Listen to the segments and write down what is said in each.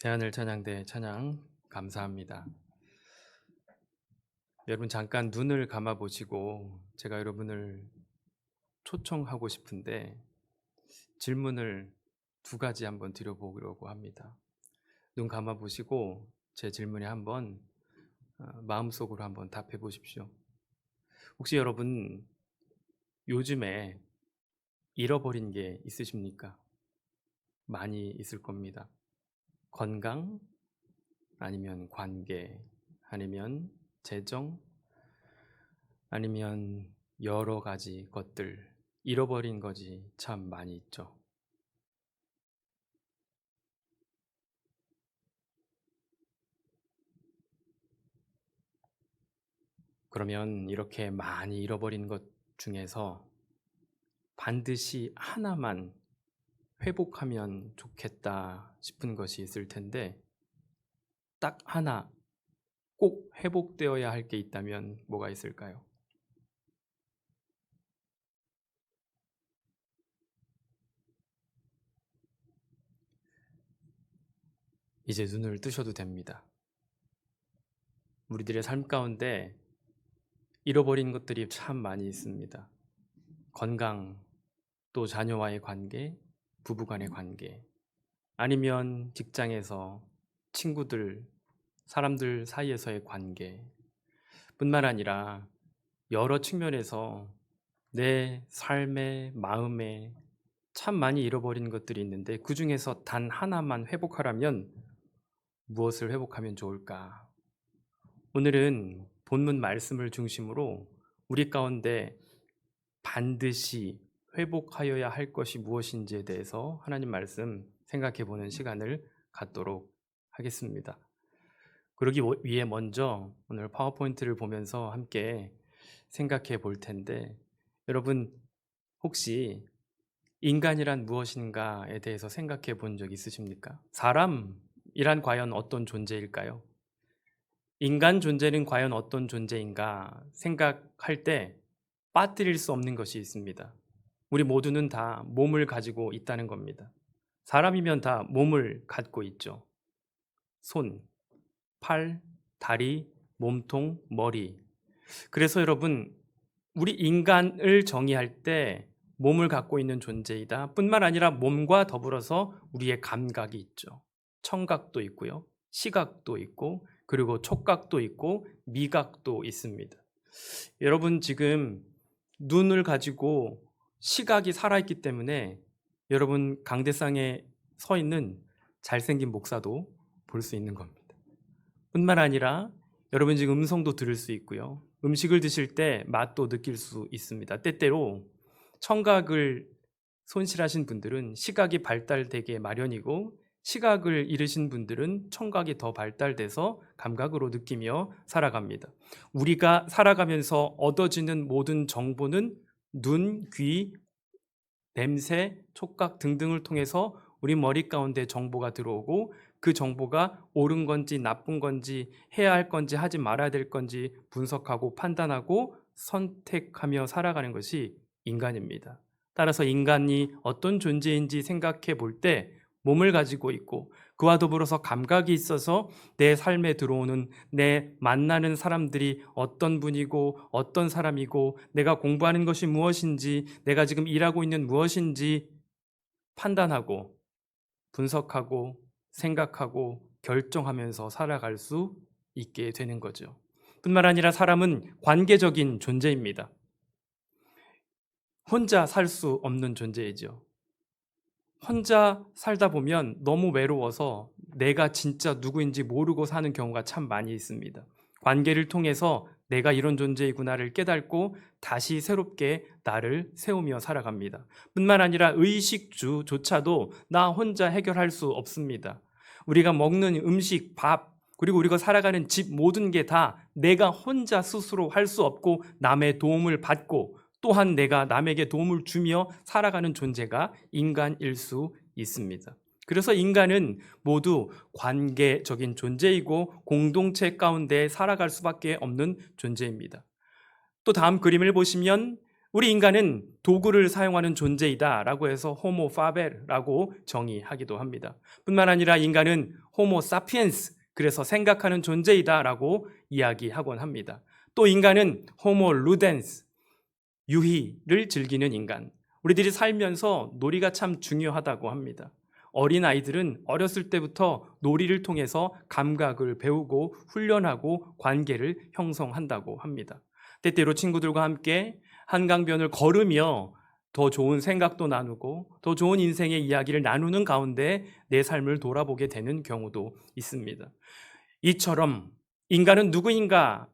새하늘 찬양대 찬양 감사합니다. 여러분 잠깐 눈을 감아 보시고 제가 여러분을 초청하고 싶은데 질문을 두 가지 한번 드려보려고 합니다. 눈 감아 보시고 제 질문에 한번 마음속으로 한번 답해 보십시오. 혹시 여러분 요즘에 잃어버린 게 있으십니까? 많이 있을 겁니다. 건강, 아니면 관계, 아니면 재정, 아니면 여러 가지 것들, 잃어버린 것이 참 많이 있죠. 그러면 이렇게 많이 잃어버린 것 중에서 반드시 하나만 회복하면 좋겠다 싶은 것이 있을 텐데, 딱 하나 꼭 회복되어야 할 게 있다면 뭐가 있을까요? 이제 눈을 뜨셔도 됩니다. 우리들의 삶 가운데 잃어버린 것들이 참 많이 있습니다. 건강, 또 자녀와의 관계, 부부간의 관계, 아니면 직장에서 친구들, 사람들 사이에서의 관계 뿐만 아니라 여러 측면에서 내 삶의 마음에 참 많이 잃어버린 것들이 있는데, 그 중에서 단 하나만 회복하라면 무엇을 회복하면 좋을까? 오늘은 본문 말씀을 중심으로 우리 가운데 반드시 회복하여야 할 것이 무엇인지에 대해서 하나님 말씀 생각해 보는 시간을 갖도록 하겠습니다. 그러기 위해 먼저 오늘 파워포인트를 보면서 함께 생각해 볼 텐데, 여러분 혹시 인간이란 무엇인가에 대해서 생각해 본 적 있으십니까? 사람이란 과연 어떤 존재일까요? 인간 존재는 과연 어떤 존재인가 생각할 때 빠뜨릴 수 없는 것이 있습니다. 우리 모두는 다 몸을 가지고 있다는 겁니다. 사람이면 다 몸을 갖고 있죠. 손, 팔, 다리, 몸통, 머리. 그래서 여러분, 우리 인간을 정의할 때 몸을 갖고 있는 존재이다 뿐만 아니라 몸과 더불어서 우리의 감각이 있죠. 청각도 있고요, 시각도 있고, 그리고 촉각도 있고, 미각도 있습니다. 여러분 지금 눈을 가지고 시각이 살아있기 때문에 여러분 강대상에 서 있는 잘생긴 목사도 볼 수 있는 겁니다. 뿐만 아니라 여러분 지금 음성도 들을 수 있고요, 음식을 드실 때 맛도 느낄 수 있습니다. 때때로 청각을 손실하신 분들은 시각이 발달되게 마련이고, 시각을 잃으신 분들은 청각이 더 발달돼서 감각으로 느끼며 살아갑니다. 우리가 살아가면서 얻어지는 모든 정보는 눈, 귀, 냄새, 촉각 등등을 통해서 우리 머리 가운데 정보가 들어오고, 그 정보가 옳은 건지 나쁜 건지, 해야 할 건지 하지 말아야 될 건지 분석하고 판단하고 선택하며 살아가는 것이 인간입니다. 따라서 인간이 어떤 존재인지 생각해 볼 때 몸을 가지고 있고, 그와 더불어서 감각이 있어서 내 삶에 들어오는, 내 만나는 사람들이 어떤 분이고 어떤 사람이고, 내가 공부하는 것이 무엇인지, 내가 지금 일하고 있는 무엇인지 판단하고 분석하고 생각하고 결정하면서 살아갈 수 있게 되는 거죠. 뿐만 아니라 사람은 관계적인 존재입니다. 혼자 살 수 없는 존재이죠. 혼자 살다 보면 너무 외로워서 내가 진짜 누구인지 모르고 사는 경우가 참 많이 있습니다. 관계를 통해서 내가 이런 존재이구나를 깨닫고 다시 새롭게 나를 세우며 살아갑니다. 뿐만 아니라 의식주조차도 나 혼자 해결할 수 없습니다. 우리가 먹는 음식, 밥, 그리고 우리가 살아가는 집, 모든 게 다 내가 혼자 스스로 할 수 없고 남의 도움을 받고, 또한 내가 남에게 도움을 주며 살아가는 존재가 인간일 수 있습니다. 그래서 인간은 모두 관계적인 존재이고 공동체 가운데 살아갈 수밖에 없는 존재입니다. 또 다음 그림을 보시면 우리 인간은 도구를 사용하는 존재이다라고 해서 호모 파베라고 정의하기도 합니다. 뿐만 아니라 인간은 호모 사피엔스, 그래서 생각하는 존재이다라고 이야기하곤 합니다. 또 인간은 호모 루덴스, 유희를 즐기는 인간. 우리들이 살면서 놀이가 참 중요하다고 합니다. 어린아이들은 어렸을 때부터 놀이를 통해서 감각을 배우고 훈련하고 관계를 형성한다고 합니다. 때때로 친구들과 함께 한강변을 걸으며 더 좋은 생각도 나누고 더 좋은 인생의 이야기를 나누는 가운데 내 삶을 돌아보게 되는 경우도 있습니다. 이처럼 인간은 누구인가?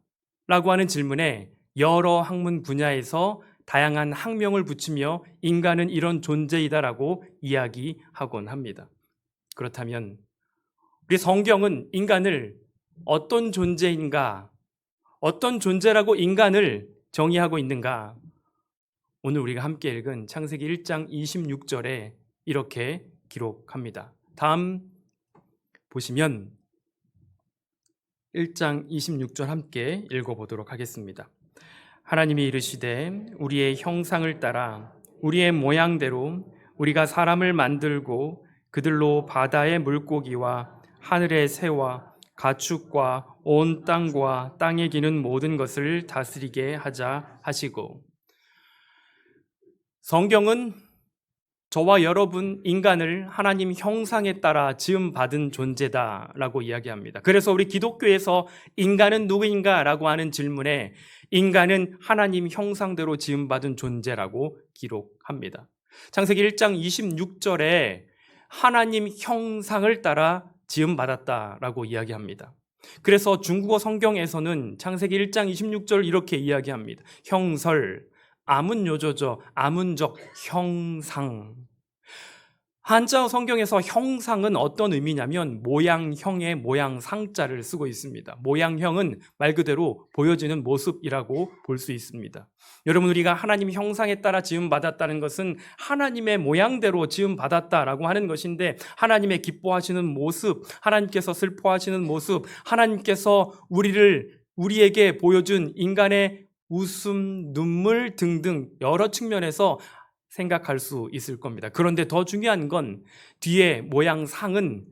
라고 하는 질문에 여러 학문 분야에서 다양한 학명을 붙이며 인간은 이런 존재이다라고 이야기하곤 합니다. 그렇다면 우리 성경은 인간을 어떤 존재인가, 어떤 존재라고 인간을 정의하고 있는가? 오늘 우리가 함께 읽은 창세기 1장 26절에 이렇게 기록합니다. 다음 보시면 1장 26절 함께 읽어보도록 하겠습니다. 하나님이 이르시되 우리의 형상을 따라 우리의 모양대로 우리가 사람을 만들고 그들로 바다의 물고기와 하늘의 새와 가축과 온 땅과 땅에 기는 모든 것을 다스리게 하자 하시고, 성경은 저와 여러분 인간을 하나님 형상에 따라 지음받은 존재다라고 이야기합니다. 그래서 우리 기독교에서 인간은 누구인가? 라고 하는 질문에 인간은 하나님 형상대로 지음받은 존재라고 기록합니다. 창세기 1장 26절에 하나님 형상을 따라 지음받았다라고 이야기합니다. 그래서 중국어 성경에서는 창세기 1장 26절 이렇게 이야기합니다. 형설, 아문요조죠. 아문적 형상. 한자어 성경에서 형상은 어떤 의미냐면 모양형의 모양상자를 쓰고 있습니다. 모양형은 말 그대로 보여지는 모습이라고 볼 수 있습니다. 여러분, 우리가 하나님 형상에 따라 지음받았다는 것은 하나님의 모양대로 지음받았다라고 하는 것인데, 하나님의 기뻐하시는 모습, 하나님께서 슬퍼하시는 모습, 하나님께서 우리에게 보여준 인간의 웃음, 눈물 등등 여러 측면에서 생각할 수 있을 겁니다. 그런데 더 중요한 건 뒤에 모양상은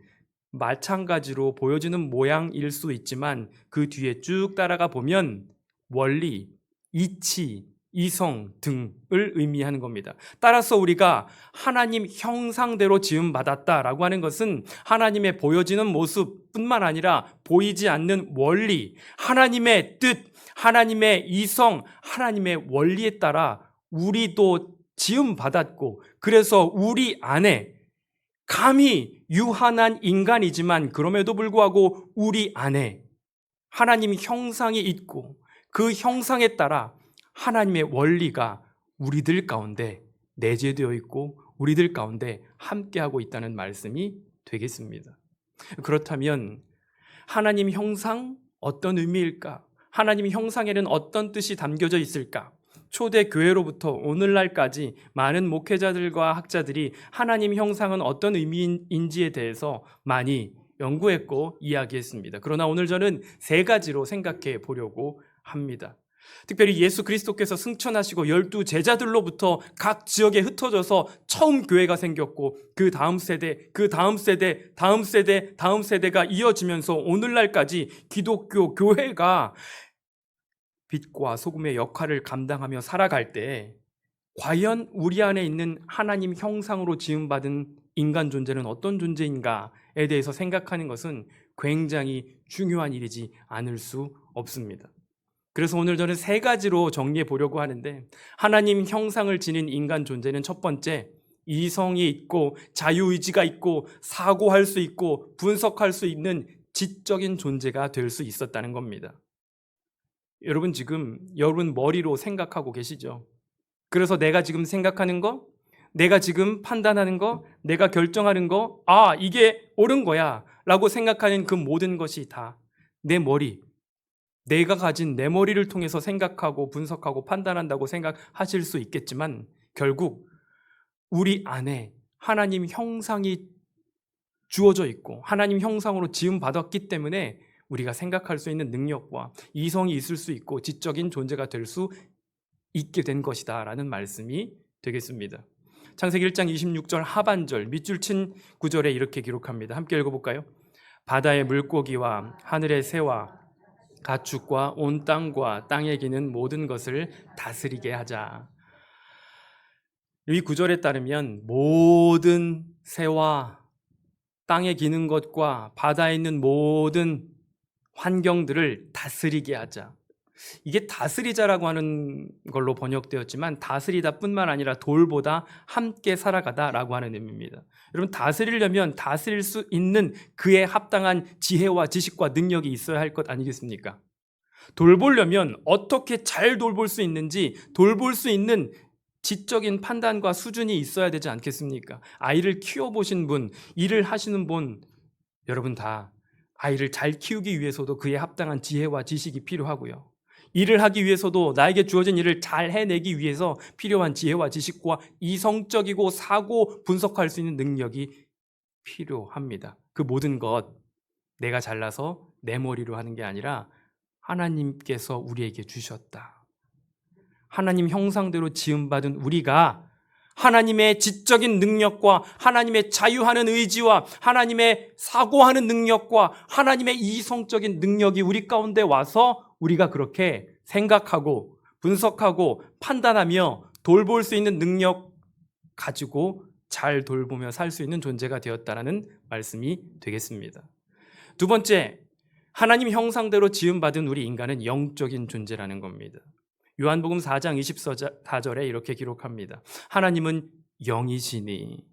마찬가지로 보여지는 모양일 수 있지만 그 뒤에 쭉 따라가 보면 원리, 이치, 이성 등을 의미하는 겁니다. 따라서 우리가 하나님 형상대로 지음받았다라고 하는 것은 하나님의 보여지는 모습뿐만 아니라 보이지 않는 원리, 하나님의 뜻, 하나님의 이성, 하나님의 원리에 따라 우리도 지음받았고, 그래서 우리 안에 감히 유한한 인간이지만 그럼에도 불구하고 우리 안에 하나님 형상이 있고 그 형상에 따라 하나님의 원리가 우리들 가운데 내재되어 있고 우리들 가운데 함께하고 있다는 말씀이 되겠습니다. 그렇다면 하나님 형상 어떤 의미일까? 하나님 형상에는 어떤 뜻이 담겨져 있을까? 초대교회로부터 오늘날까지 많은 목회자들과 학자들이 하나님 형상은 어떤 의미인지에 대해서 많이 연구했고 이야기했습니다. 그러나 오늘 저는 세 가지로 생각해 보려고 합니다. 특별히 예수 그리스도께서 승천하시고 12 제자들로부터 각 지역에 흩어져서 처음 교회가 생겼고 그 다음 세대, 그 다음 세대, 다음 세대, 다음 세대가 이어지면서 오늘날까지 기독교 교회가 빛과 소금의 역할을 감당하며 살아갈 때 과연 우리 안에 있는 하나님 형상으로 지음받은 인간 존재는 어떤 존재인가에 대해서 생각하는 것은 굉장히 중요한 일이지 않을 수 없습니다. 그래서 오늘 저는 세 가지로 정리해 보려고 하는데, 하나님 형상을 지닌 인간 존재는 첫 번째, 이성이 있고 자유의지가 있고 사고할 수 있고 분석할 수 있는 지적인 존재가 될 수 있었다는 겁니다. 여러분 지금 여러분 머리로 생각하고 계시죠? 그래서 내가 지금 생각하는 거, 내가 지금 판단하는 거, 내가 결정하는 거, 아, 이게 옳은 거야 라고 생각하는 그 모든 것이 다 내 머리, 내가 가진 내 머리를 통해서 생각하고 분석하고 판단한다고 생각하실 수 있겠지만 결국 우리 안에 하나님 형상이 주어져 있고 하나님 형상으로 지음받았기 때문에 우리가 생각할 수 있는 능력과 이성이 있을 수 있고 지적인 존재가 될 수 있게 된 것이다 라는 말씀이 되겠습니다. 창세기 1장 26절 하반절 밑줄 친 구절에 이렇게 기록합니다. 함께 읽어볼까요? 바다의 물고기와 하늘의 새와 가축과 온 땅과 땅에 기는 모든 것을 다스리게 하자. 이 구절에 따르면 모든 새와 땅에 기는 것과 바다에 있는 모든 환경들을 다스리게 하자. 이게 다스리자라고 하는 걸로 번역되었지만 다스리다 뿐만 아니라 돌보다 함께 살아가다라고 하는 의미입니다. 여러분, 다스리려면 다스릴 수 있는 그에 합당한 지혜와 지식과 능력이 있어야 할 것 아니겠습니까? 돌보려면 어떻게 잘 돌볼 수 있는지 돌볼 수 있는 지적인 판단과 수준이 있어야 되지 않겠습니까? 아이를 키워보신 분, 일을 하시는 분, 여러분 다 아이를 잘 키우기 위해서도 그에 합당한 지혜와 지식이 필요하고요. 일을 하기 위해서도 나에게 주어진 일을 잘 해내기 위해서 필요한 지혜와 지식과 이성적이고 사고 분석할 수 있는 능력이 필요합니다. 그 모든 것 내가 잘나서 내 머리로 하는 게 아니라 하나님께서 우리에게 주셨다. 하나님 형상대로 지음받은 우리가 하나님의 지적인 능력과 하나님의 자유하는 의지와 하나님의 사고하는 능력과 하나님의 이성적인 능력이 우리 가운데 와서 우리가 그렇게 생각하고 분석하고 판단하며 돌볼 수 있는 능력 가지고 잘 돌보며 살 수 있는 존재가 되었다라는 말씀이 되겠습니다. 두 번째, 하나님 형상대로 지음받은 우리 인간은 영적인 존재라는 겁니다. 요한복음 4장 24절에 이렇게 기록합니다. 하나님은 영이시니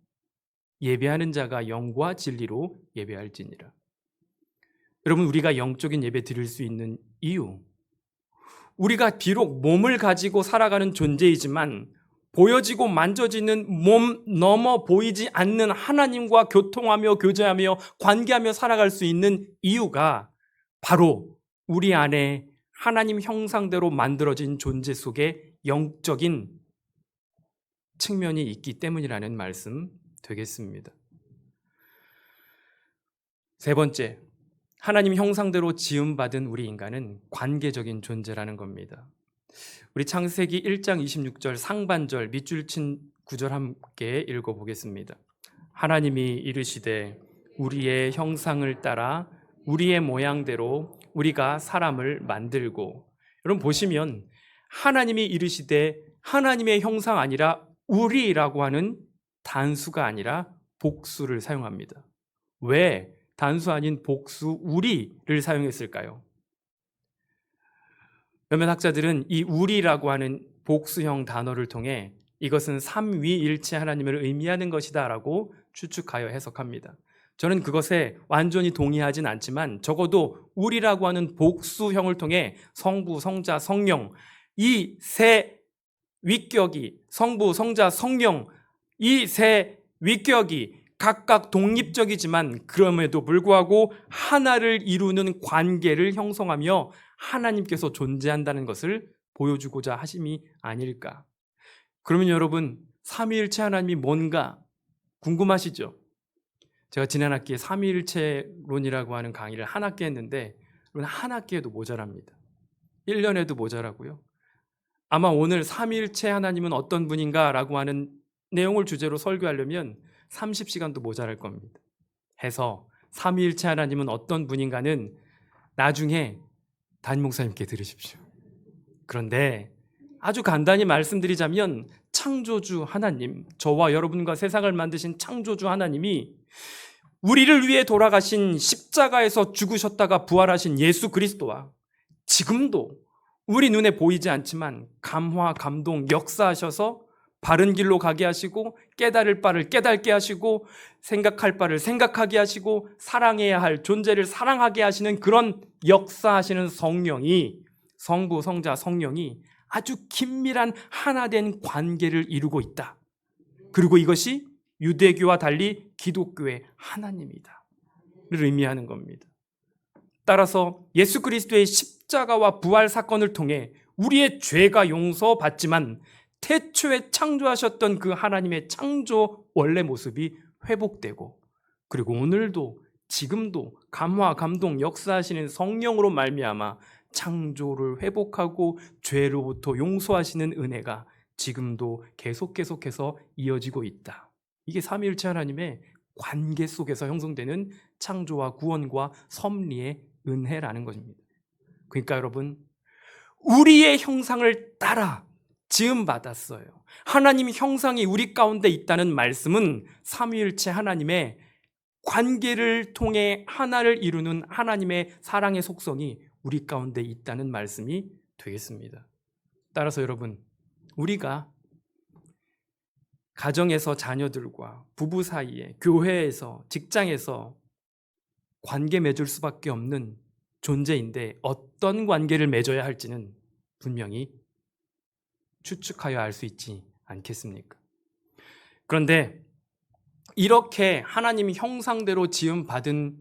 예배하는 자가 영과 진리로 예배할지니라. 여러분, 우리가 영적인 예배 드릴 수 있는 이유, 우리가 비록 몸을 가지고 살아가는 존재이지만 보여지고 만져지는 몸 넘어 보이지 않는 하나님과 교통하며 교제하며 관계하며 살아갈 수 있는 이유가 바로 우리 안에 하나님 형상대로 만들어진 존재 속에 영적인 측면이 있기 때문이라는 말씀 되겠습니다. 세 번째, 하나님 형상대로 지음받은 우리 인간은 관계적인 존재라는 겁니다. 우리 창세기 1장 26절 상반절 밑줄 친 구절 함께 읽어보겠습니다. 하나님이 이르시되 우리의 형상을 따라 우리의 모양대로 우리가 사람을 만들고, 여러분 보시면 하나님이 이르시되 하나님의 형상 아니라 우리라고 하는 단수가 아니라 복수를 사용합니다. 왜 단수 아닌 복수 우리를 사용했을까요? 몇몇 학자들은 이 우리라고 하는 복수형 단어를 통해 이것은 삼위일체 하나님을 의미하는 것이다 라고 추측하여 해석합니다. 저는 그것에 완전히 동의하진 않지만 적어도 우리라고 하는 복수형을 통해 성부, 성자, 성령, 이 세 위격이, 성부, 성자, 성령, 이 세 위격이 각각 독립적이지만 그럼에도 불구하고 하나를 이루는 관계를 형성하며 하나님께서 존재한다는 것을 보여주고자 하심이 아닐까. 그러면 여러분, 삼위일체 하나님이 뭔가 궁금하시죠? 제가 지난 학기에 삼위일체론이라고 하는 강의를 한 학기 했는데 한 학기에도 모자랍니다. 1년에도 모자라고요. 아마 오늘 삼위일체 하나님은 어떤 분인가 라고 하는 내용을 주제로 설교하려면 30시간도 모자랄 겁니다. 해서 삼위일체 하나님은 어떤 분인가는 나중에 담임 목사님께 들으십시오. 그런데 아주 간단히 말씀드리자면 창조주 하나님, 저와 여러분과 세상을 만드신 창조주 하나님이 우리를 위해 돌아가신 십자가에서 죽으셨다가 부활하신 예수 그리스도와 지금도 우리 눈에 보이지 않지만 감화, 감동, 역사하셔서 바른 길로 가게 하시고 깨달을 바를 깨닫게 하시고 생각할 바를 생각하게 하시고 사랑해야 할 존재를 사랑하게 하시는 그런 역사하시는 성령이, 성부, 성자, 성령이 아주 긴밀한 하나된 관계를 이루고 있다. 그리고 이것이 유대교와 달리 기독교의 하나님이다 를 의미하는 겁니다. 따라서 예수 그리스도의 십자가와 부활 사건을 통해 우리의 죄가 용서받지만 태초에 창조하셨던 그 하나님의 창조 원래 모습이 회복되고, 그리고 오늘도 지금도 감화, 감동, 역사하시는 성령으로 말미암아 창조를 회복하고 죄로부터 용서하시는 은혜가 지금도 계속해서 이어지고 있다. 이게 삼위일체 하나님의 관계 속에서 형성되는 창조와 구원과 섭리의 은혜라는 것입니다. 그러니까 여러분, 우리의 형상을 따라 지음받았어요. 하나님 형상이 우리 가운데 있다는 말씀은 삼위일체 하나님의 관계를 통해 하나를 이루는 하나님의 사랑의 속성이 우리 가운데 있다는 말씀이 되겠습니다. 따라서 여러분, 우리가 가정에서 자녀들과 부부 사이에, 교회에서, 직장에서 관계 맺을 수밖에 없는 존재인데 어떤 관계를 맺어야 할지는 분명히 추측하여 알 수 있지 않겠습니까? 그런데 이렇게 하나님 형상대로 지음받은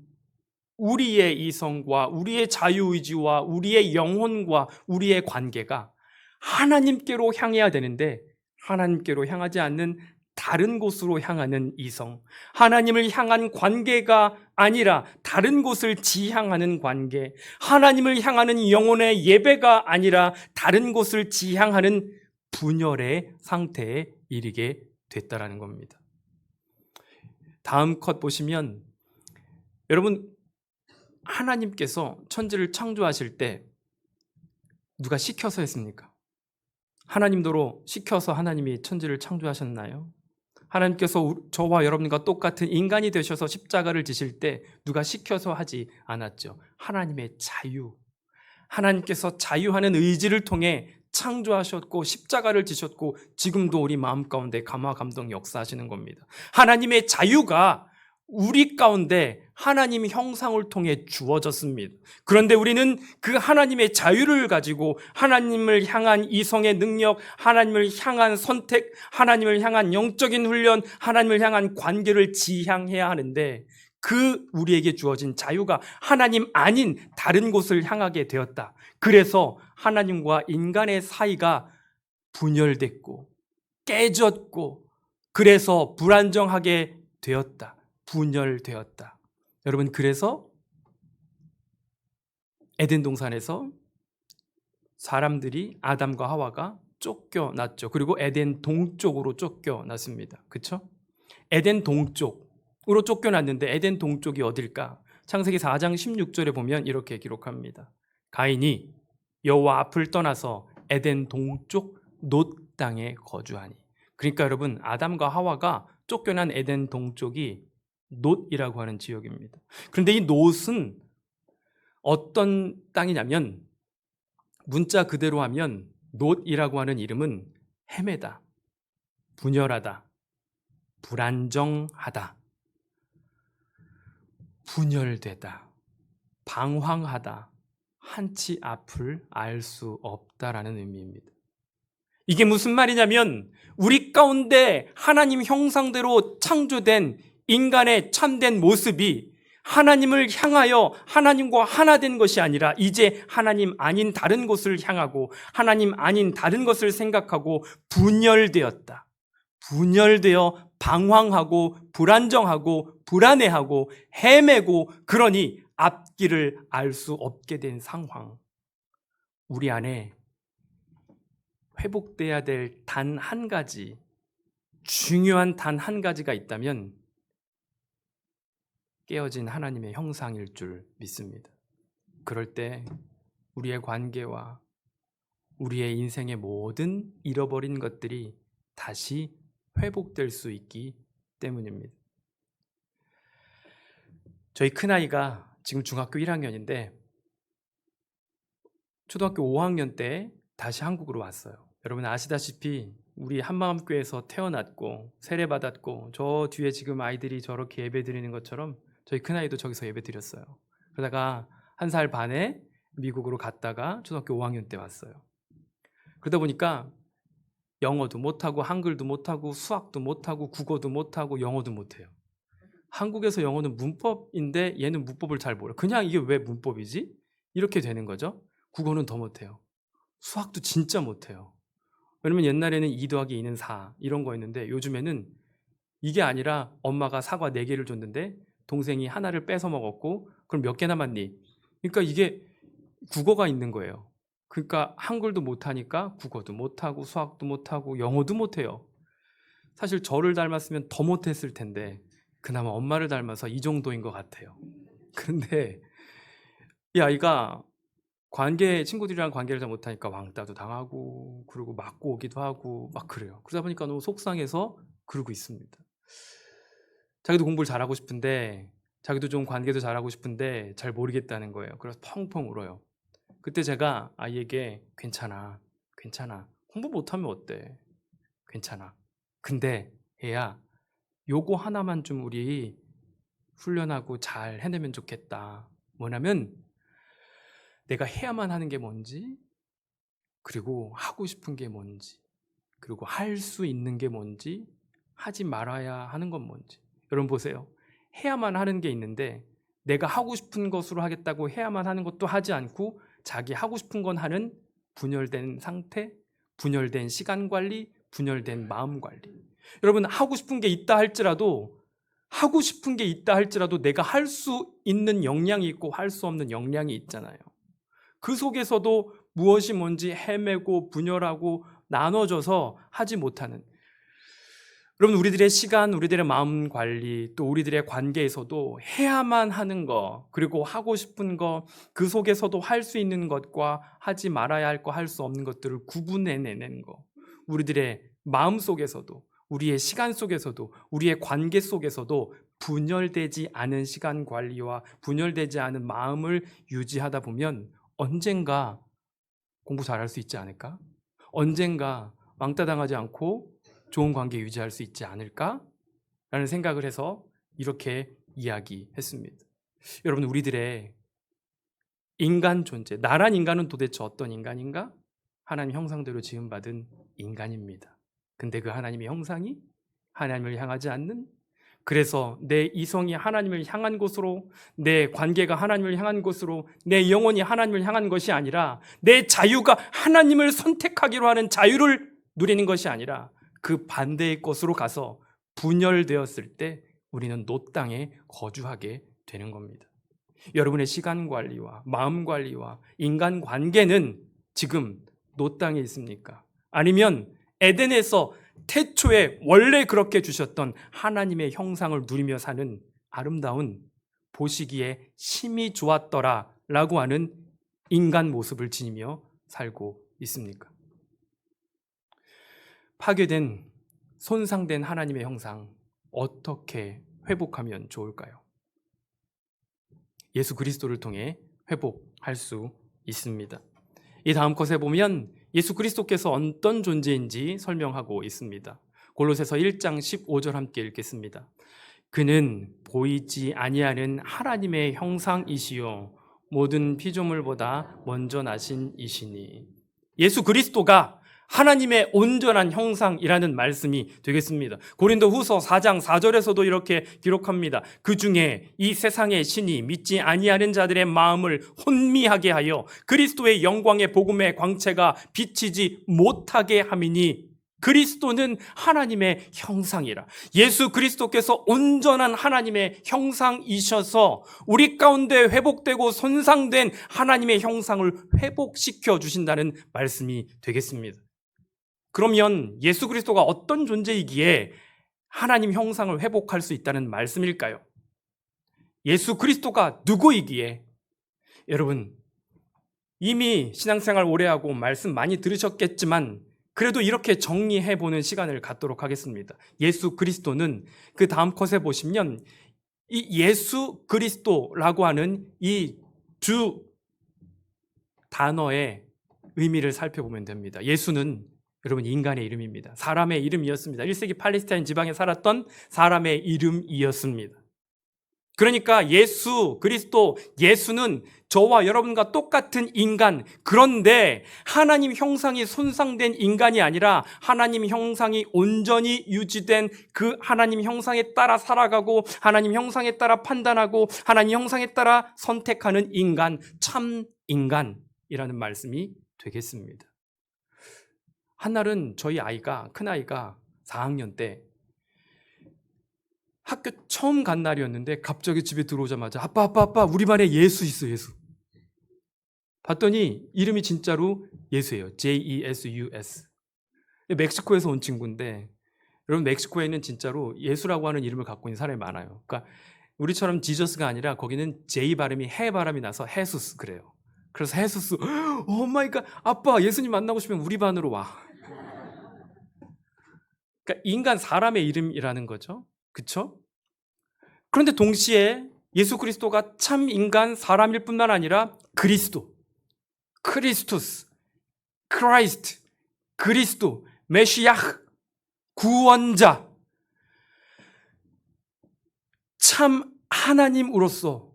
우리의 이성과 우리의 자유의지와 우리의 영혼과 우리의 관계가 하나님께로 향해야 되는데 하나님께로 향하지 않는 다른 곳으로 향하는 이성, 하나님을 향한 관계가 아니라 다른 곳을 지향하는 관계, 하나님을 향하는 영혼의 예배가 아니라 다른 곳을 지향하는 분열의 상태에 이르게 됐다라는 겁니다. 다음 컷 보시면 여러분, 하나님께서 천지를 창조하실 때 누가 시켜서 했습니까? 하나님도로 시켜서 하나님이 천지를 창조하셨나요? 하나님께서 저와 여러분과 똑같은 인간이 되셔서 십자가를 지실 때 누가 시켜서 하지 않았죠. 하나님의 자유, 하나님께서 자유하는 의지를 통해 창조하셨고 십자가를 지셨고 지금도 우리 마음 가운데 감화 감동 역사하시는 겁니다. 하나님의 자유가 우리 가운데 하나님 형상을 통해 주어졌습니다. 그런데 우리는 그 하나님의 자유를 가지고 하나님을 향한 이성의 능력, 하나님을 향한 선택, 하나님을 향한 영적인 훈련, 하나님을 향한 관계를 지향해야 하는데 그 우리에게 주어진 자유가 하나님 아닌 다른 곳을 향하게 되었다. 그래서 하나님과 인간의 사이가 분열됐고 깨졌고 그래서 불안정하게 되었다. 분열되었다. 여러분, 그래서 에덴 동산에서 사람들이 아담과 하와가 쫓겨났죠. 그리고 에덴 동쪽으로 쫓겨났습니다. 그렇죠? 에덴 동쪽으로 쫓겨났는데 에덴 동쪽이 어딜까? 창세기 4장 16절에 보면 이렇게 기록합니다. 가인이 여호와 앞을 떠나서 에덴 동쪽 놋 땅에 거주하니. 그러니까 여러분, 아담과 하와가 쫓겨난 에덴 동쪽이 놋이라고 하는 지역입니다. 그런데 이 놋은 어떤 땅이냐면 문자 그대로 하면 놋이라고 하는 이름은 헤매다, 분열하다, 불안정하다, 분열되다, 방황하다, 한치 앞을 알 수 없다라는 의미입니다. 이게 무슨 말이냐면 우리 가운데 하나님 형상대로 창조된 인간의 참된 모습이 하나님을 향하여 하나님과 하나 된 것이 아니라 이제 하나님 아닌 다른 곳을 향하고 하나님 아닌 다른 것을 생각하고 분열되었다. 분열되어 방황하고 불안정하고 불안해하고 헤매고 그러니 앞길을 알 수 없게 된 상황. 우리 안에 회복돼야 될 단 한 가지, 중요한 단 한 가지가 있다면 깨어진 하나님의 형상일 줄 믿습니다. 그럴 때 우리의 관계와 우리의 인생의 모든 잃어버린 것들이 다시 회복될 수 있기 때문입니다. 저희 큰아이가 지금 중학교 1학년인데 초등학교 5학년 때 다시 한국으로 왔어요. 여러분 아시다시피 우리 한마음교회에서 태어났고 세례받았고 저 뒤에 지금 아이들이 저렇게 예배 드리는 것처럼 저희 큰아이도 저기서 예배 드렸어요. 그러다가 1살 반에 미국으로 갔다가 초등학교 5학년 때 왔어요. 그러다 보니까 영어도 못하고 한글도 못하고 수학도 못하고 국어도 못하고 영어도 못해요. 한국에서 영어는 문법인데 얘는 문법을 잘 몰라요. 그냥 이게 왜 문법이지? 이렇게 되는 거죠. 국어는 더 못해요. 수학도 진짜 못해요. 왜냐면 옛날에는 2 더하기 2는 4 이런 거였는데 요즘에는 이게 아니라 엄마가 사과 4개를 줬는데 동생이 하나를 뺏어 먹었고 그럼 몇 개 남았니? 그러니까 이게 국어가 있는 거예요. 그러니까 한글도 못하니까 국어도 못하고 수학도 못하고 영어도 못해요. 사실 저를 닮았으면 더 못했을 텐데 그나마 엄마를 닮아서 이 정도인 것 같아요. 그런데 이 아이가 친구들이랑 관계를 잘 못하니까 왕따도 당하고 그리고 맞고 오기도 하고 막 그래요. 그러다 보니까 너무 속상해서 그러고 있습니다. 자기도 공부를 잘하고 싶은데 자기도 좀 관계도 잘하고 싶은데 잘 모르겠다는 거예요. 그래서 펑펑 울어요. 그때 제가 아이에게 괜찮아. 공부 못하면 어때? 괜찮아. 근데 얘야, 요거 하나만 좀 우리 훈련하고 잘 해내면 좋겠다. 뭐냐면 내가 해야만 하는 게 뭔지, 그리고 하고 싶은 게 뭔지, 그리고 할 수 있는 게 뭔지, 하지 말아야 하는 건 뭔지. 여러분 보세요. 해야만 하는 게 있는데 내가 하고 싶은 것으로 하겠다고 해야만 하는 것도 하지 않고 자기 하고 싶은 건 하는 분열된 상태, 분열된 시간 관리, 분열된 마음 관리. 여러분 하고 싶은 게 있다 할지라도 내가 할 수 있는 역량이 있고 할 수 없는 역량이 있잖아요. 그 속에서도 무엇이 뭔지 헤매고 분열하고 나눠져서 하지 못하는, 여러분 우리들의 시간, 우리들의 마음 관리, 또 우리들의 관계에서도 해야만 하는 거, 그리고 하고 싶은 거, 그 속에서도 할 수 있는 것과 하지 말아야 할 거, 할 수 없는 것들을 구분해내는 거, 우리들의 마음 속에서도, 우리의 시간 속에서도, 우리의 관계 속에서도 분열되지 않은 시간 관리와 분열되지 않은 마음을 유지하다 보면 언젠가 공부 잘할 수 있지 않을까? 언젠가 왕따 당하지 않고 좋은 관계 유지할 수 있지 않을까? 라는 생각을 해서 이렇게 이야기했습니다. 여러분 우리들의 인간 존재, 나란 인간은 도대체 어떤 인간인가? 하나님 형상대로 지음받은 인간입니다. 근데 그 하나님의 형상이 하나님을 향하지 않는, 그래서 내 이성이 하나님을 향한 곳으로, 내 관계가 하나님을 향한 곳으로, 내 영혼이 하나님을 향한 것이 아니라 내 자유가 하나님을 선택하기로 하는 자유를 누리는 것이 아니라 그 반대의 것으로 가서 분열되었을 때 우리는 노 땅에 거주하게 되는 겁니다. 여러분의 시간 관리와 마음 관리와 인간 관계는 지금 노 땅에 있습니까? 아니면 에덴에서 태초에 원래 그렇게 주셨던 하나님의 형상을 누리며 사는 아름다운, 보시기에 심히 좋았더라 라고 하는 인간 모습을 지니며 살고 있습니까? 파괴된, 손상된 하나님의 형상 어떻게 회복하면 좋을까요? 예수 그리스도를 통해 회복할 수 있습니다. 이 다음 컷에 보면 예수 그리스도께서 어떤 존재인지 설명하고 있습니다. 골로새서 1장 15절 함께 읽겠습니다. 그는 보이지 아니하는 하나님의 형상이시요 모든 피조물보다 먼저 나신 이시니. 예수 그리스도가 하나님의 온전한 형상이라는 말씀이 되겠습니다. 고린도후서 4장 4절에서도 이렇게 기록합니다. 그 중에 이 세상의 신이 믿지 아니하는 자들의 마음을 혼미하게 하여 그리스도의 영광의 복음의 광채가 비치지 못하게 함이니. 그리스도는 하나님의 형상이라. 예수 그리스도께서 온전한 하나님의 형상이셔서 우리 가운데 회복되고 손상된 하나님의 형상을 회복시켜 주신다는 말씀이 되겠습니다. 그러면 예수 그리스도가 어떤 존재이기에 하나님 형상을 회복할 수 있다는 말씀일까요? 예수 그리스도가 누구이기에? 여러분 이미 신앙생활 오래 하고 말씀 많이 들으셨겠지만 그래도 이렇게 정리해보는 시간을 갖도록 하겠습니다. 예수 그리스도는 그 다음 컷에 보시면 이 예수 그리스도라고 하는 이 두 단어의 의미를 살펴보면 됩니다. 예수는 여러분 인간의 이름입니다. 사람의 이름이었습니다. 1세기 팔레스타인 지방에 살았던 사람의 이름이었습니다. 그러니까 예수 그리스도, 예수는 저와 여러분과 똑같은 인간, 그런데 하나님 형상이 손상된 인간이 아니라 하나님 형상이 온전히 유지된 그 하나님 형상에 따라 살아가고 하나님 형상에 따라 판단하고 하나님 형상에 따라 선택하는 인간, 참 인간이라는 말씀이 되겠습니다. 한날은 저희 큰아이가 4학년 때 학교 처음 간 날이었는데 갑자기 집에 들어오자마자 아빠 우리 반에 예수 있어, 예수. 봤더니 이름이 진짜로 예수예요. JESUS. 멕시코에서 온 친구인데, 여러분 멕시코에는 진짜로 예수라고 하는 이름을 갖고 있는 사람이 많아요. 그러니까 우리처럼 지저스가 아니라 거기는 J 발음이 해 발음이 나서 헤수스 그래요. 그래서 헤수스, 오 마이 갓, 아빠 예수님 만나고 싶으면 우리 반으로 와. 그러니까 인간 사람의 이름이라는 거죠. 그렇죠? 그런데 동시에 예수 그리스도가 참 인간 사람일 뿐만 아니라 그리스도, 크리스토스, 크라이스트, 그리스도, 메시아흐, 구원자, 참 하나님으로서,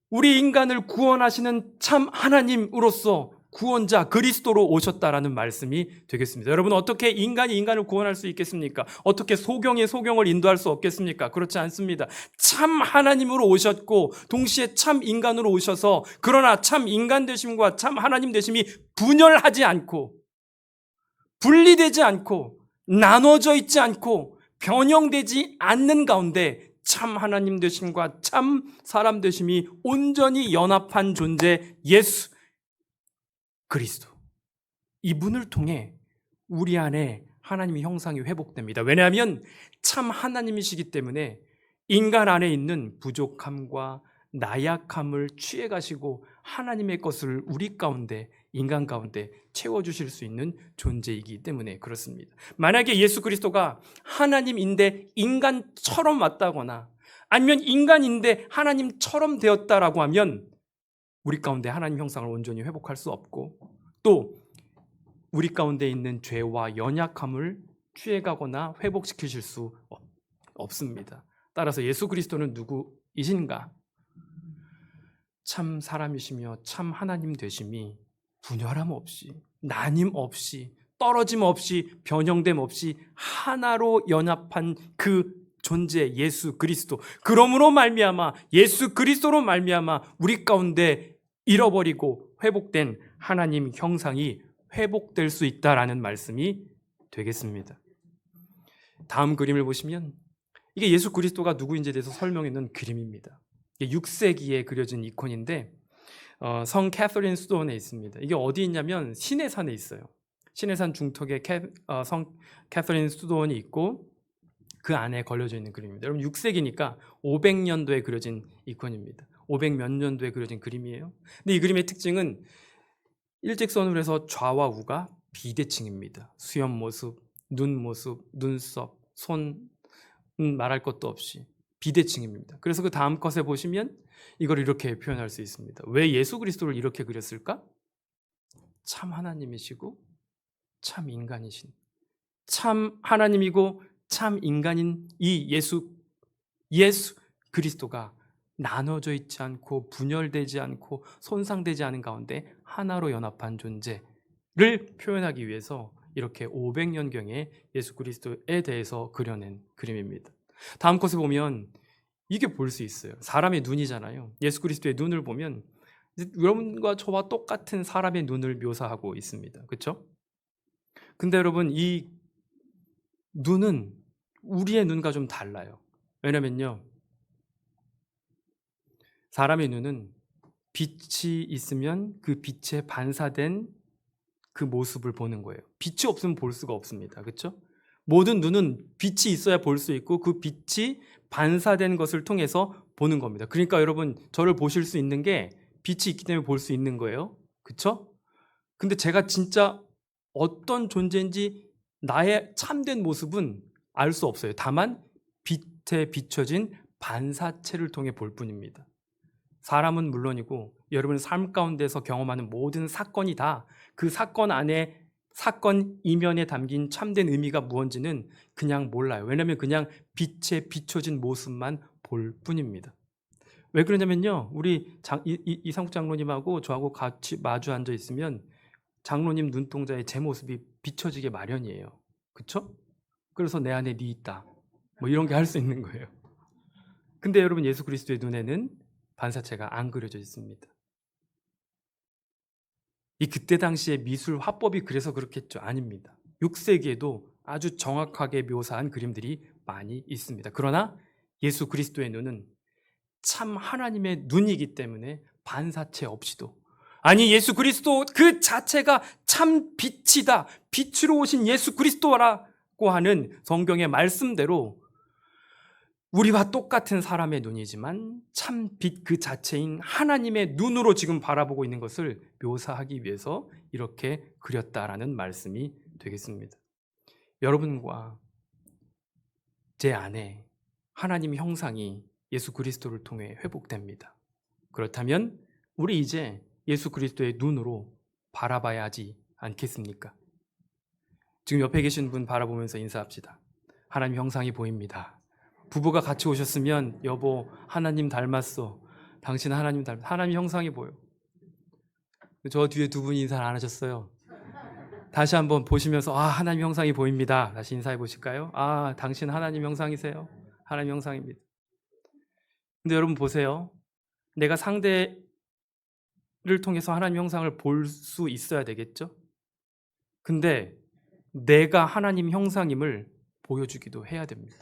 우리 인간을 구원하시는 참 하나님으로서 구원자 그리스도로 오셨다라는 말씀이 되겠습니다. 여러분, 어떻게 인간이 인간을 구원할 수 있겠습니까? 어떻게 소경이 소경을 인도할 수 없겠습니까? 그렇지 않습니다. 참 하나님으로 오셨고 동시에 참 인간으로 오셔서, 그러나 참 인간 되심과 참 하나님 되심이 분열하지 않고 분리되지 않고 나눠져 있지 않고 변형되지 않는 가운데 참 하나님 되심과 참 사람 되심이 온전히 연합한 존재 예수 그리스도, 이분을 통해 우리 안에 하나님의 형상이 회복됩니다. 왜냐하면 참 하나님이시기 때문에 인간 안에 있는 부족함과 나약함을 취해가시고 하나님의 것을 우리 가운데, 인간 가운데 채워주실 수 있는 존재이기 때문에 그렇습니다. 만약에 예수 그리스도가 하나님인데 인간처럼 왔다거나 아니면 인간인데 하나님처럼 되었다라고 하면 우리 가운데 하나님 형상을 온전히 회복할 수 없고, 또 우리 가운데 있는 죄와 연약함을 취해가거나 회복시키실 수 없습니다. 따라서 예수 그리스도는 누구이신가? 참 사람이시며 참 하나님 되심이 분열함 없이, 나님 없이, 떨어짐 없이, 변형됨 없이 하나로 연합한 그 존재 예수 그리스도, 그러므로 말미암아 예수 그리스도로 말미암아 우리 가운데 잃어버리고 회복된 하나님 형상이 회복될 수 있다라는 말씀이 되겠습니다. 다음 그림을 보시면 이게 예수 그리스도가 누구인지에 대해서 설명해 놓은 그림입니다. 6세기에 그려진 이콘인데 성 캐서린 수도원에 있습니다. 이게 어디 있냐면 시내산에 있어요. 시내산 중턱에 성 캐서린 수도원이 있고 그 안에 걸려져 있는 그림입니다. 여러분 6세기니까 500년도에 그려진 이콘입니다. 500 몇 년도에 그려진 그림이에요. 근데 이 그림의 특징은 일직선으로 해서 좌와 우가 비대칭입니다. 수염 모습, 눈 모습, 눈썹, 손 말할 것도 없이 비대칭입니다. 그래서 그 다음 컷에 보시면 이걸 이렇게 표현할 수 있습니다. 왜 예수 그리스도를 이렇게 그렸을까? 참 하나님이시고 참 인간이신, 참 하나님이고 참 인간인 이 예수 그리스도가 나눠져 있지 않고 분열되지 않고 손상되지 않은 가운데 하나로 연합한 존재를 표현하기 위해서 이렇게 500년경에 예수 그리스도에 대해서 그려낸 그림입니다. 다음 컷에 보면 이게 볼 수 있어요. 사람의 눈이잖아요. 예수 그리스도의 눈을 보면 여러분과 저와 똑같은 사람의 눈을 묘사하고 있습니다. 그렇죠? 근데 여러분 이 눈은 우리의 눈과 좀 달라요. 왜냐면요, 사람의 눈은 빛이 있으면 그 빛에 반사된 그 모습을 보는 거예요. 빛이 없으면 볼 수가 없습니다. 그렇죠? 모든 눈은 빛이 있어야 볼 수 있고 그 빛이 반사된 것을 통해서 보는 겁니다. 그러니까 여러분 저를 보실 수 있는 게 빛이 있기 때문에 볼 수 있는 거예요. 그렇죠? 근데 제가 진짜 어떤 존재인지 나의 참된 모습은 알 수 없어요. 다만 빛에 비춰진 반사체를 통해 볼 뿐입니다. 사람은 물론이고 여러분의 삶 가운데서 경험하는 모든 사건이 다 그 사건 안에, 사건 이면에 담긴 참된 의미가 무언지는 그냥 몰라요. 왜냐하면 그냥 빛에 비춰진 모습만 볼 뿐입니다. 왜 그러냐면요, 우리 이상국 장로님하고 저하고 같이 마주 앉아 있으면 장로님 눈동자에 제 모습이 비춰지게 마련이에요. 그렇죠? 그래서 내 안에 네 있다, 뭐 이런 게 할 수 있는 거예요. 근데 여러분 예수 그리스도의 눈에는 반사체가 안 그려져 있습니다. 이 그때 당시에 미술 화법이 그래서 그렇겠죠? 아닙니다. 6세기에도 아주 정확하게 묘사한 그림들이 많이 있습니다. 그러나 예수 그리스도의 눈은 참 하나님의 눈이기 때문에 반사체 없이도 아니 예수 그리스도 그 자체가 참 빛이다. 빛으로 오신 예수 그리스도라고 하는 성경의 말씀대로 우리와 똑같은 사람의 눈이지만 참 빛 그 자체인 하나님의 눈으로 지금 바라보고 있는 것을 묘사하기 위해서 이렇게 그렸다라는 말씀이 되겠습니다. 여러분과 제 안에 하나님의 형상이 예수 그리스도를 통해 회복됩니다. 그렇다면 우리 이제 예수 그리스도의 눈으로 바라봐야 하지 않겠습니까? 지금 옆에 계신 분 바라보면서 인사합시다. 하나님 형상이 보입니다. 부부가 같이 오셨으면 여보 하나님 닮았어. 당신 하나님 닮았어. 하나님 형상이 보여. 저 뒤에 두 분이 인사 안 하셨어요. 다시 한번 보시면서 하나님 형상이 보입니다. 다시 인사해 보실까요? 당신 하나님 형상이세요. 하나님 형상입니다. 근데 여러분 보세요. 내가 상대를 통해서 하나님 형상을 볼 수 있어야 되겠죠? 근데 내가 하나님 형상임을 보여주기도 해야 됩니다.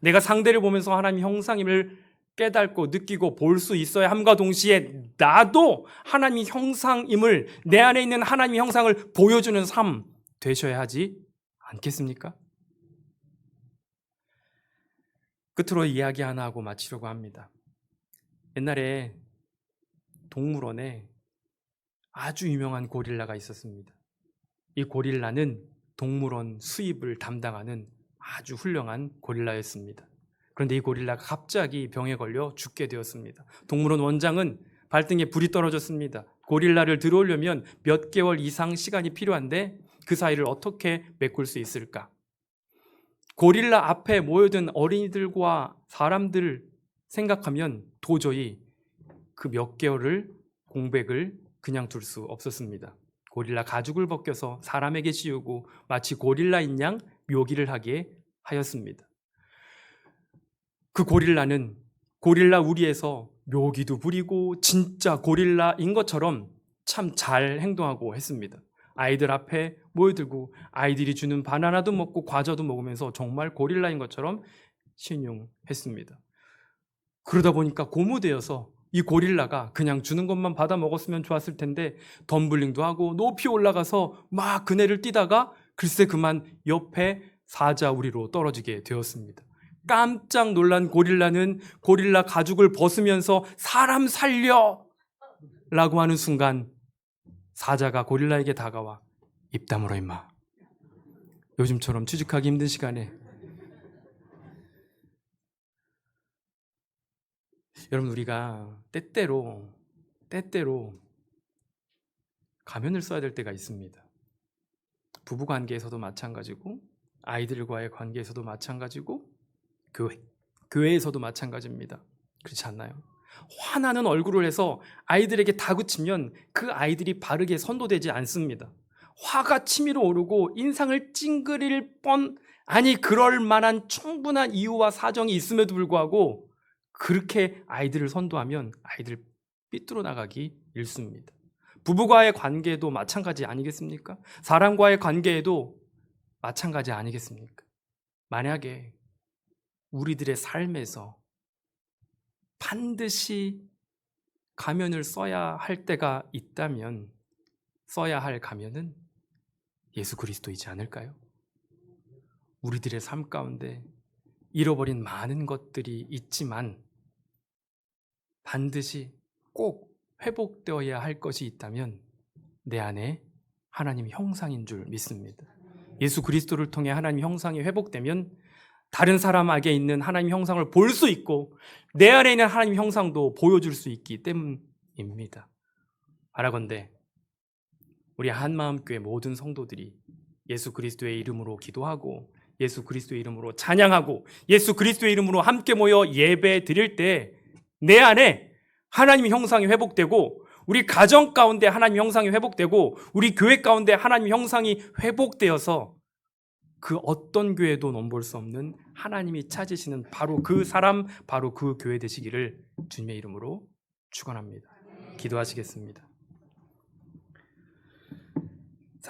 내가 상대를 보면서 하나님 형상임을 깨닫고 느끼고 볼 수 있어야 함과 동시에 나도 하나님 형상임을, 내 안에 있는 하나님 형상을 보여주는 삶 되셔야 하지 않겠습니까? 끝으로 이야기 하나 하고 마치려고 합니다. 옛날에 동물원에 아주 유명한 고릴라가 있었습니다. 이 고릴라는 동물원 수입을 담당하는 아주 훌륭한 고릴라였습니다. 그런데 이 고릴라가 갑자기 병에 걸려 죽게 되었습니다. 동물원 원장은 발등에 불이 떨어졌습니다. 고릴라를 들어오려면 몇 개월 이상 시간이 필요한데 그 사이를 어떻게 메꿀 수 있을까? 고릴라 앞에 모여든 어린이들과 사람들 생각하면 도저히 그 몇 개월을 공백을 그냥 둘 수 없었습니다. 고릴라 가죽을 벗겨서 사람에게 씌우고 마치 고릴라인 양 묘기를 하게 하였습니다. 그 고릴라는 고릴라 우리에서 묘기도 부리고 진짜 고릴라인 것처럼 참 잘 행동하고 했습니다. 아이들 앞에 모여들고 아이들이 주는 바나나도 먹고 과자도 먹으면서 정말 고릴라인 것처럼 신용했습니다. 그러다 보니까 고무되어서 이 고릴라가 그냥 주는 것만 받아 먹었으면 좋았을 텐데 덤블링도 하고 높이 올라가서 막 그네를 뛰다가 글쎄 그만 옆에 사자우리로 떨어지게 되었습니다. 깜짝 놀란 고릴라는 고릴라 가죽을 벗으면서 사람 살려! 라고 하는 순간 사자가 고릴라에게 다가와 입 다물어 임마. 요즘처럼 취직하기 힘든 시간에 여러분 우리가 때때로 가면을 써야 될 때가 있습니다. 부부관계에서도 마찬가지고 아이들과의 관계에서도 마찬가지고 교회에서도 마찬가지입니다. 그렇지 않나요? 화나는 얼굴을 해서 아이들에게 다그치면 그 아이들이 바르게 선도되지 않습니다. 화가 치밀어 오르고 인상을 찡그릴 그럴 만한 충분한 이유와 사정이 있음에도 불구하고 그렇게 아이들을 선도하면 아이들 삐뚤어 나가기 일쑤입니다. 부부와의 관계도 마찬가지 아니겠습니까? 사람과의 관계에도 마찬가지 아니겠습니까? 만약에 우리들의 삶에서 반드시 가면을 써야 할 때가 있다면 써야 할 가면은 예수 그리스도이지 않을까요? 우리들의 삶 가운데 잃어버린 많은 것들이 있지만 반드시 꼭 회복되어야 할 것이 있다면 내 안에 하나님 형상인 줄 믿습니다. 예수 그리스도를 통해 하나님 형상이 회복되면 다른 사람에게 있는 하나님 형상을 볼 수 있고 내 안에 있는 하나님 형상도 보여줄 수 있기 때문입니다. 바라건대 우리 한마음교회 모든 성도들이 예수 그리스도의 이름으로 기도하고 예수 그리스도의 이름으로 찬양하고 예수 그리스도의 이름으로 함께 모여 예배 드릴 때 내 안에 하나님의 형상이 회복되고 우리 가정 가운데 하나님의 형상이 회복되고 우리 교회 가운데 하나님의 형상이 회복되어서 그 어떤 교회도 넘볼 수 없는 하나님이 찾으시는 바로 그 사람, 바로 그 교회 되시기를 주님의 이름으로 축원합니다. 기도하시겠습니다.